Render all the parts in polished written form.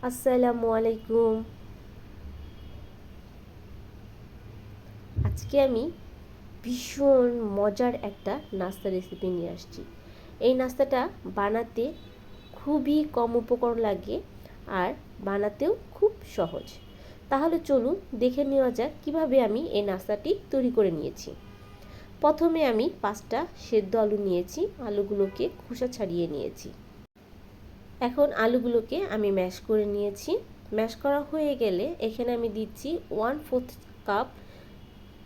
আসসালামু আলাইকুম। আজকে আমি ভীষণ মজার একটা নাস্তা রেসিপি নিয়ে আসছি। এই নাস্তাটা বানাতে খুবই কম উপকরণ লাগে আর বানাতেও খুব সহজ। তাহলে চলুন দেখে নেওয়া যাক কীভাবে আমি এই নাস্তাটি তৈরি করে নিয়েছি। প্রথমে আমি 5টা সেদ্ধ আলু নিয়েছি, আলুগুলোকে খোসা ছাড়িয়ে নিয়েছি। এখন আলুগুলোকে আমি ম্যাশ করে নিয়েছি। ম্যাশ করা হয়ে গেলে এখানে আমি দিচ্ছি 1/4 কাপ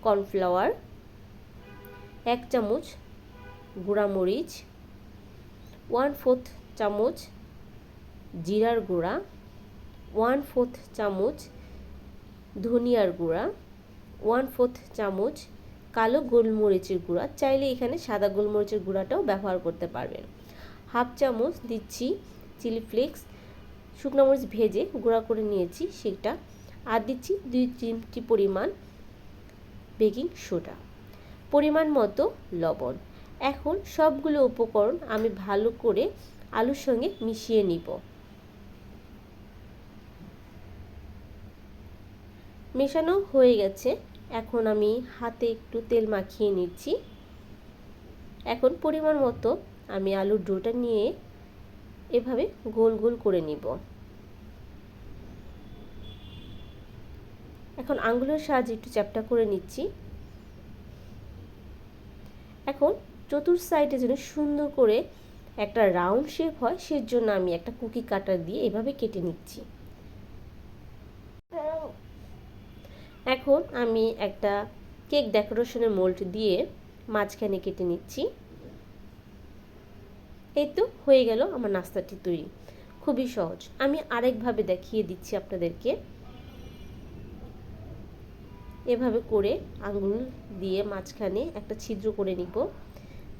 কর্নফ্লাওয়ার, 1 চামচ গুঁড়া মরিচ, 1/4 চামচ জিরার গুঁড়া, 1/4 চামচ ধনিয়ার গুঁড়া, 1/4 চামচ কালো গোলমরিচের গুঁড়া, চাইলে এখানে সাদা গোলমরিচের গুঁড়াটাও ব্যবহার করতে পারবেন। 1/2 চামচ দিচ্ছি চিলি ফ্লেক্স, শুকনো মরিচ ভেজে গুঁড়া করে নিয়েছি সেটা, আর দিচ্ছি 2 চিমটি পরিমাণ বেকিং সোডা, পরিমাণ মতো লবণ। এখন সবগুলো উপকরণ আমি ভালো করে আলুর সঙ্গে মিশিয়ে নিব। মেশানো হয়ে গেছে, এখন আমি হাতে একটু তেল মাখিয়ে নিচ্ছি। এখন পরিমাণ মতো আমি আলুর ডোটা নিয়ে এভাবে গোল গোল করে নিব। এখন আঙ্গুলের সাহায্যে একটু চ্যাপ্টা করে নিচ্ছি। এখন চতুর সাইডে যেন সুন্দর করে একটা রাউন্ড শেপ হয় সেজন্য আমি একটা কুকি কাটার দিয়ে এভাবে কেটে নিচ্ছি। এখন আমি একটা কেক ডেকোরেশনের মোল্ড দিয়ে মাঝখানে কেটে নিচ্ছি। এই তো হয়ে গেল আমার নাস্তাটি তৈরি, খুবই সহজ। আমি আরেকভাবে দেখিয়ে দিচ্ছি আপনাদেরকে। এভাবে করে আঙ্গুল দিয়ে মাঝখানে একটা ছিদ্র করে নিব।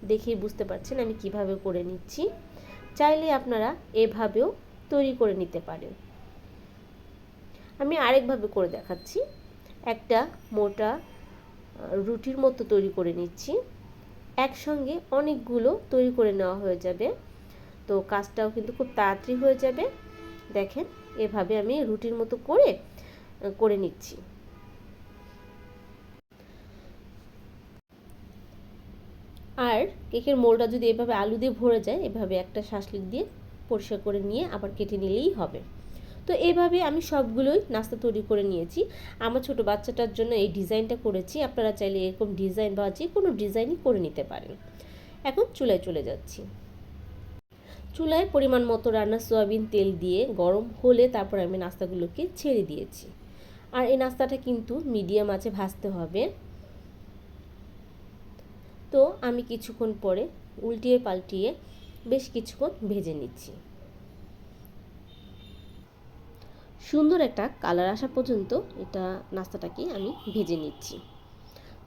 দেখেই বুঝতে পারছেন আমি কিভাবে করে নিচ্ছি। চাইলে আপনারা এভাবেও তৈরি করে নিতে পারেন। আমি আরেকভাবে করে দেখাচ্ছি। একটা মোটা রুটির মতো তৈরি করে নিচ্ছি। একসঙ্গে অনেকগুলো তৈরি করে নেওয়া হয়ে যাবে, তো কাজটাও কিন্তু খুব তাড়াতাড়ি হয়ে যাবে। দেখেন এভাবে আমি রুটির মতো করে নিচ্ছি। আর কেকের মোলটা যদি এভাবে আলু দিয়ে ভরে যায়, এভাবে একটা শাসলিক দিয়ে পরিষ্কার করে নিয়ে আবার কেটে নিলেই হবে। তো এইভাবে আমি সবগুলোই নাস্তা তৈরি করে নিয়েছি। আমার ছোট বাচ্চাটার জন্য এই ডিজাইনটা করেছি, আপনারা চাইলে এরকম ডিজাইন বা যে কোনো ডিজাইনই করে নিতে পারেন। এখন চুলায় চলে যাচ্ছি। চুলায় পরিমাণ মতো রান্না সয়াবিন তেল দিয়ে গরম হলে তারপর আমি নাস্তাগুলোকে ছেড়ে দিয়েছি। আর এই নাস্তাটা কিন্তু মিডিয়াম আঁচে ভাজতে হবে। তো আমি কিছুক্ষণ পরে উল্টিয়ে পাল্টিয়ে বেশ কিছুক্ষণ ভেজে নিচ্ছি। সুন্দর একটা কালার আসা পর্যন্ত এটা নাস্তাটাকে আমি ভেজে নিচ্ছি।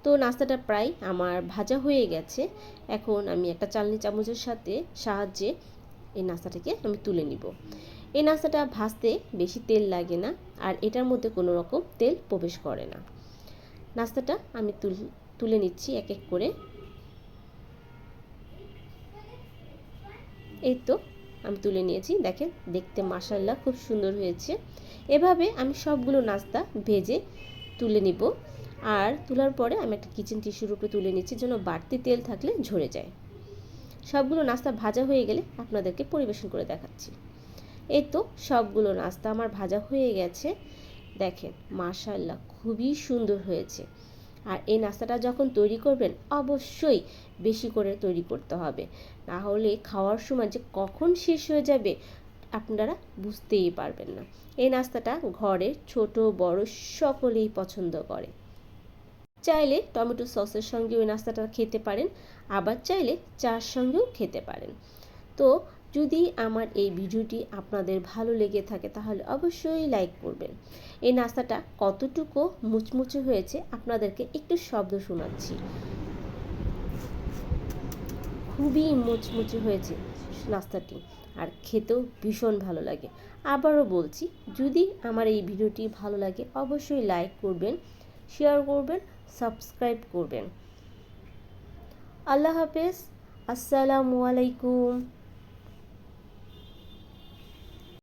তো নাস্তাটা প্রায় আমার ভাজা হয়ে গেছে। এখন আমি একটা চালনি চামচের সাহায্যে এই নাস্তাটাকে আমি তুলে নিব। এই নাস্তাটা ভাজতে বেশি তেল লাগে না, আর এটার মধ্যে কোনো রকম তেল প্রবেশ করে না। নাস্তাটা আমি তুলে নিচ্ছি এক এক করে। এই তো আমি তুলে নিয়েছি, দেখেন দেখতে মাশাআল্লাহ খুব সুন্দর হয়েছে। এভাবে আমি সবগুলো নাস্তা ভেজে তুলে নিব। আর তোলার পরে আমি একটা কিচেন টিস্যুর উপরে তুলে নিচ্ছি, যেন বাড়তি তেল থাকলে ঝরে যায়। সবগুলো নাস্তা ভাজা হয়ে গেলে আপনাদেরকে পরিবেশন করে দেখাচ্ছি। এই তো সবগুলো নাস্তা আমার ভাজা হয়ে গেছে, দেখেন মাশাআল্লাহ খুবই সুন্দর হয়েছে। আর এই নাস্তাটা যখন তৈরি করবেন অবশ্যই বেশি করে তৈরি করতে হবে, না হলে খাওয়ার সময় যে কখন শেষ হয়ে যাবে আপনারা বুঝতেই পারবেন না। এই নাস্তাটা ঘরের ছোট বড় সকলেই পছন্দ করে। চাইলে টমেটো সসের সঙ্গে ওই নাস্তাটা খেতে পারেন, আবার চাইলে চার সঙ্গেও খেতে পারেন। তো যদি আমার এই ভিডিওটি আপনাদের ভালো লেগে থাকে তাহলে অবশ্যই লাইক করবেন। এই নাস্তাটা কতটুকু মুচমুচে হয়েছে আপনাদেরকে একটু শব্দ শোনাচ্ছি। খুবই মুচমুচে হয়েছে নাস্তাটি, আর খেতেও ভীষণ ভালো লাগে। আবারও বলছি, যদি আমার এই ভিডিওটি ভালো লাগে অবশ্যই লাইক করবেন, শেয়ার করবেন, সাবস্ক্রাইব করবেন। আল্লাহ হাফেজ, আসসালামু আলাইকুম।